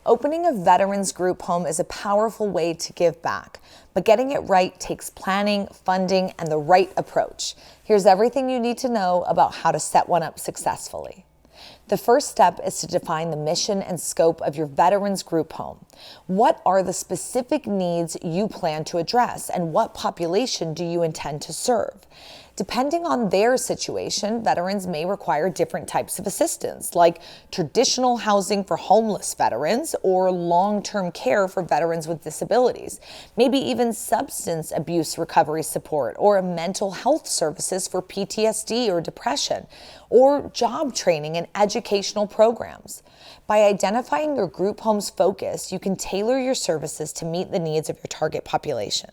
Opening a veterans group home is a powerful way to give back, but getting it right takes planning, funding, and the right approach. Here's everything you need to know about how to set one up successfully. The first step is to define the mission and scope of your veterans group home. What are the specific needs you plan to address, and what population do you intend to serve? Depending on their situation, veterans may require different types of assistance, like traditional housing for homeless veterans or long-term care for veterans with disabilities, maybe even substance abuse recovery support or mental health services for PTSD or depression, or job training and educational programs. By identifying your group home's focus, you can tailor your services to meet the needs of your target population.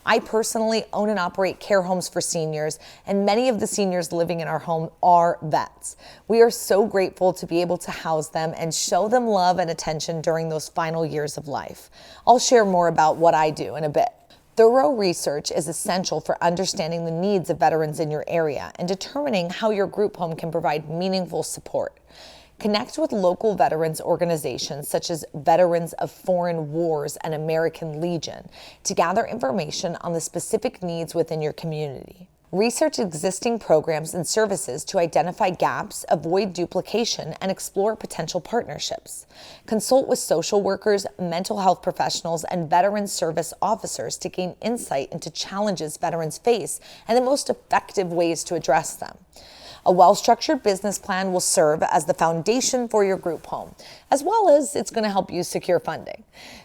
I personally own and operate care homes for seniors, and many of the seniors living in our home are vets. We are so grateful to be able to house them and show them love and attention during those final years of life. I'll share more about what I do in a bit. Thorough research is essential for understanding the needs of veterans in your area and determining how your group home can provide meaningful support. Connect with local veterans organizations such as Veterans of Foreign Wars and American Legion to gather information on the specific needs within your community. Research existing programs and services to identify gaps, avoid duplication, and explore potential partnerships. Consult with social workers, mental health professionals, and veteran service officers to gain insight into challenges veterans face and the most effective ways to address them. A well-structured business plan will serve as the foundation for your group home, as well as it's going to help you secure funding.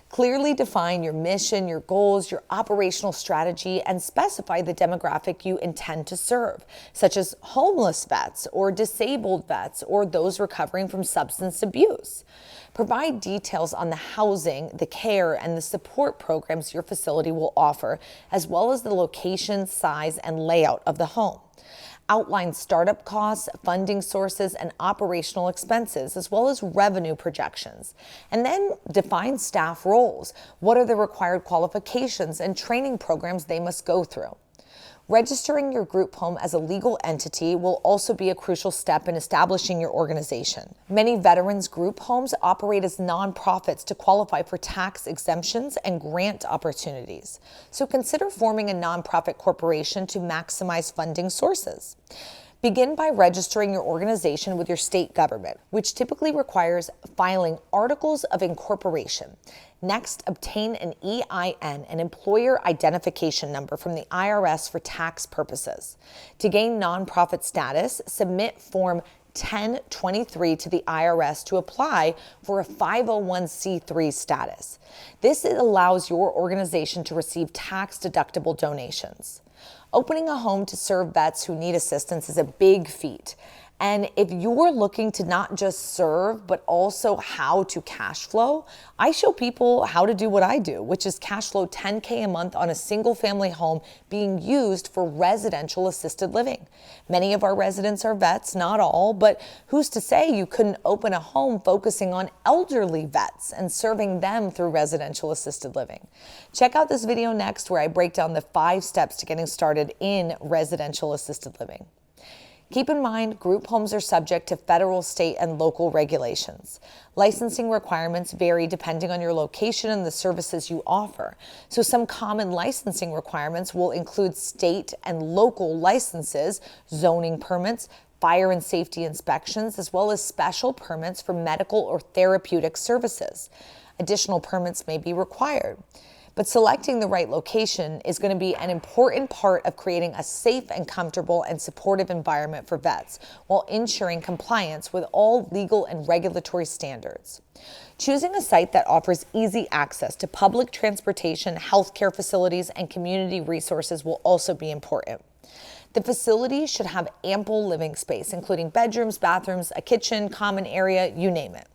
Clearly define your mission, your goals, your operational strategy, and specify the demographic you intend to serve, such as homeless vets or disabled vets or those recovering from substance abuse. Provide details on the housing, the care, and the support programs your facility will offer, as well as the location, size, and layout of the home. Outline startup costs, funding sources, and operational expenses, as well as revenue projections. And then define staff roles. What are the required qualifications and training programs they must go through? Registering your group home as a legal entity will also be a crucial step in establishing your organization. Many veterans group homes operate as nonprofits to qualify for tax exemptions and grant opportunities. So consider forming a nonprofit corporation to maximize funding sources. Begin by registering your organization with your state government, which typically requires filing articles of incorporation. Next, obtain an EIN, an employer identification number, from the IRS for tax purposes. To gain nonprofit status, submit Form 1023 to the IRS to apply for a 501c3 status. This allows your organization to receive tax-deductible donations. Opening a home to serve vets who need assistance is a big feat. And if you're looking to not just serve, but also how to cash flow, I show people how to do what I do, which is cash flow $10K a month on a single family home being used for residential assisted living. Many of our residents are vets, not all, but who's to say you couldn't open a home focusing on elderly vets and serving them through residential assisted living? Check out this video next where I break down the 5 steps to getting started in residential assisted living. Keep in mind, group homes are subject to federal, state, and local regulations. Licensing requirements vary depending on your location and the services you offer. So some common licensing requirements will include state and local licenses, zoning permits, fire and safety inspections, as well as special permits for medical or therapeutic services. Additional permits may be required. But selecting the right location is going to be an important part of creating a safe and comfortable and supportive environment for vets while ensuring compliance with all legal and regulatory standards. Choosing a site that offers easy access to public transportation, healthcare facilities, and community resources will also be important. The facility should have ample living space, including bedrooms, bathrooms, a kitchen, common area, you name it.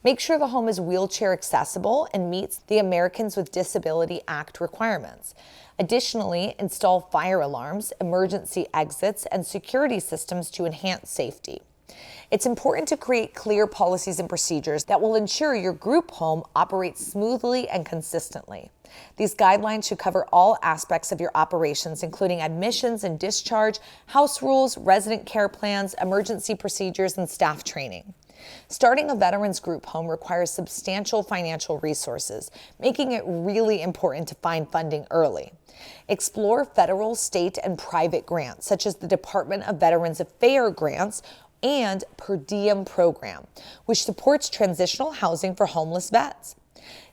Make sure the home is wheelchair accessible and meets the Americans with Disability Act requirements. Additionally, install fire alarms, emergency exits, and security systems to enhance safety. It's important to create clear policies and procedures that will ensure your group home operates smoothly and consistently. These guidelines should cover all aspects of your operations, including admissions and discharge, house rules, resident care plans, emergency procedures, and staff training. Starting a veterans group home requires substantial financial resources, making it really important to find funding early. Explore federal, state, and private grants, such as the Department of Veterans Affairs grants and per diem program, which supports transitional housing for homeless vets.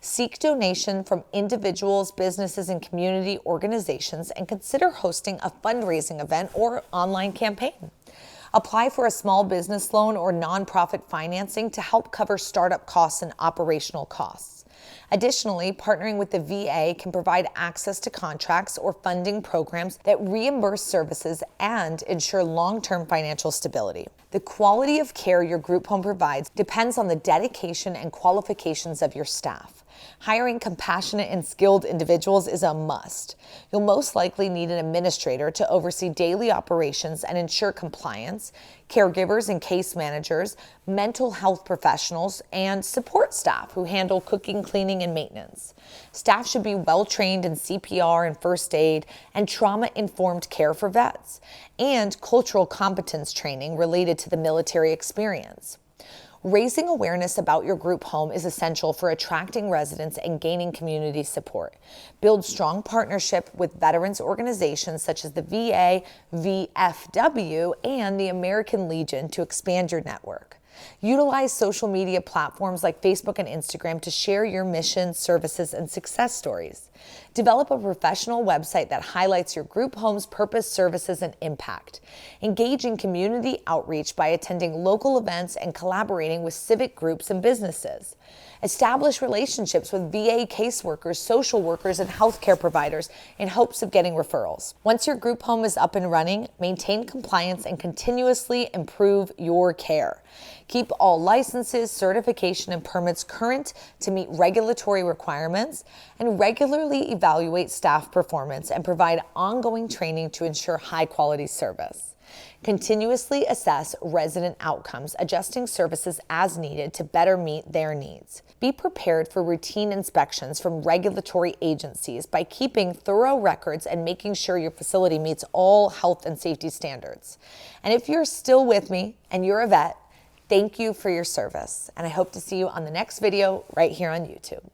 Seek donation from individuals, businesses, and community organizations, and consider hosting a fundraising event or online campaign. Apply for a small business loan or nonprofit financing to help cover startup costs and operational costs. Additionally, partnering with the VA can provide access to contracts or funding programs that reimburse services and ensure long-term financial stability. The quality of care your group home provides depends on the dedication and qualifications of your staff. Hiring compassionate and skilled individuals is a must. You'll most likely need an administrator to oversee daily operations and ensure compliance, caregivers and case managers, mental health professionals, and support staff who handle cooking, cleaning, and maintenance. Staff should be well trained in CPR and first aid and trauma-informed care for vets, and cultural competence training related to the military experience. Raising awareness about your group home is essential for attracting residents and gaining community support. Build strong partnership with veterans organizations such as the VA, VFW, and the American Legion to expand your network. Utilize social media platforms like Facebook and Instagram to share your mission, services, and success stories. Develop a professional website that highlights your group home's purpose, services, and impact. Engage in community outreach by attending local events and collaborating with civic groups and businesses. Establish relationships with VA caseworkers, social workers, and healthcare providers in hopes of getting referrals. Once your group home is up and running, maintain compliance and continuously improve your care. Keep all licenses, certification, and permits current to meet regulatory requirements, and regularly evaluate staff performance and provide ongoing training to ensure high-quality service. Continuously assess resident outcomes, adjusting services as needed to better meet their needs. Be prepared for routine inspections from regulatory agencies by keeping thorough records and making sure your facility meets all health and safety standards. And if you're still with me and you're a vet, thank you for your service, and I hope to see you on the next video right here on YouTube.